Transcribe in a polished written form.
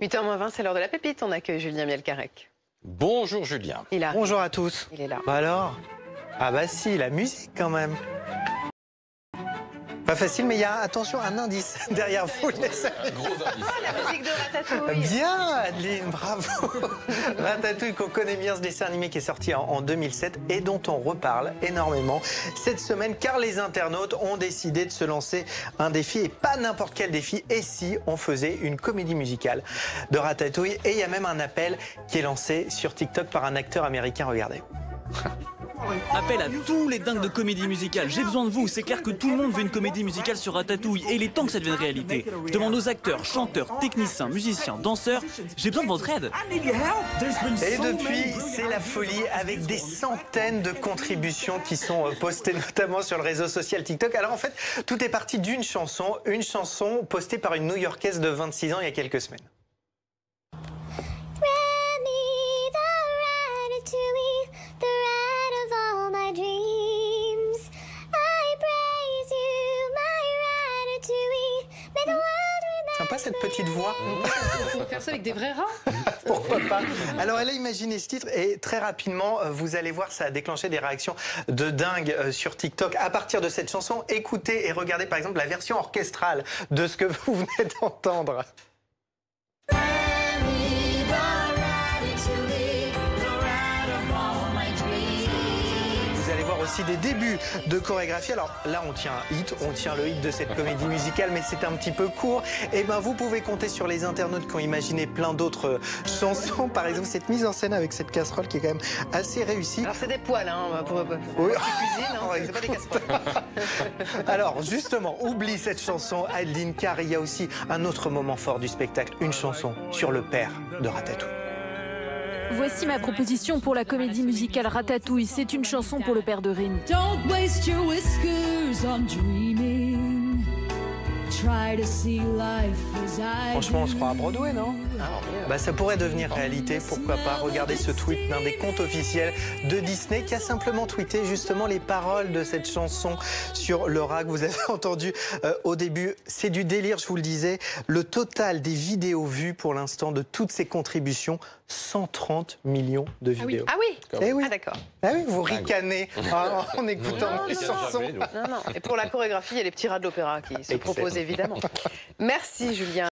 8h20, c'est l'heure de la pépite. On accueille Julien Mielcarrec. Bonjour Julien. Bonjour à tous. Il est là. Bah alors? Ah bah si, la musique quand même. Pas facile, mais il y a, attention, un indice derrière vous. Un gros indice. La musique de Ratatouille. Bien, Adeline, bravo. Ratatouille, qu'on connaît bien, ce dessin animé qui est sorti en 2007 et dont on reparle énormément cette semaine, car les internautes ont décidé de se lancer un défi, et pas n'importe quel défi. Et si on faisait une comédie musicale de Ratatouille? Et il y a même un appel qui est lancé sur TikTok par un acteur américain, regardez. Appel à tous les dingues de comédie musicale. J'ai besoin de vous. C'est clair que tout le monde veut une comédie musicale sur Ratatouille. Et il est temps que ça devienne réalité. Je demande aux acteurs, chanteurs, techniciens, musiciens, danseurs. J'ai besoin de votre aide. Et depuis, c'est la folie avec des centaines de contributions qui sont postées notamment sur le réseau social TikTok. Alors en fait, tout est parti d'une chanson, postée par une New-Yorkaise de 26 ans il y a quelques semaines. Sympa cette petite voix. On peut faire ça avec des vrais rats. Pourquoi pas? Alors elle a imaginé ce titre et très rapidement, vous allez voir, ça a déclenché des réactions de dingue sur TikTok. À partir de cette chanson, écoutez et regardez par exemple la version orchestrale de ce que vous venez d'entendre. Vous allez voir aussi des débuts de chorégraphie. Alors là, on tient le hit de cette comédie musicale, mais c'est un petit peu court. Et ben, vous pouvez compter sur les internautes qui ont imaginé plein d'autres chansons. Par exemple, cette mise en scène avec cette casserole qui est quand même assez réussie. Alors c'est des poils, hein, pour Oui. cuisine, hein, c'est pas des casseroles. Alors justement, oublie cette chanson, Adeline, car il y a aussi un autre moment fort du spectacle, une chanson sur le père de Ratatouille. Voici ma proposition pour la comédie musicale Ratatouille. C'est une chanson pour le père de Rémi. Don't waste your whiskers on dreaming. Try to see life as I Franchement, on se croit à do. Broadway, non? Bah, ça pourrait devenir réalité, pourquoi pas. Regardez ce tweet d'un des comptes officiels de Disney qui a simplement tweeté justement les paroles de cette chanson sur le rat que vous avez entendu au début. C'est du délire, je vous le disais. Le total des vidéos vues pour l'instant de toutes ces contributions, 130 millions de vidéos. Ah oui. Eh oui. Ah d'accord. Ah oui, vous ricanez en écoutant les chansons. Non. Et pour la chorégraphie, il y a les petits rats de l'opéra qui se proposent évidemment. Merci Julien.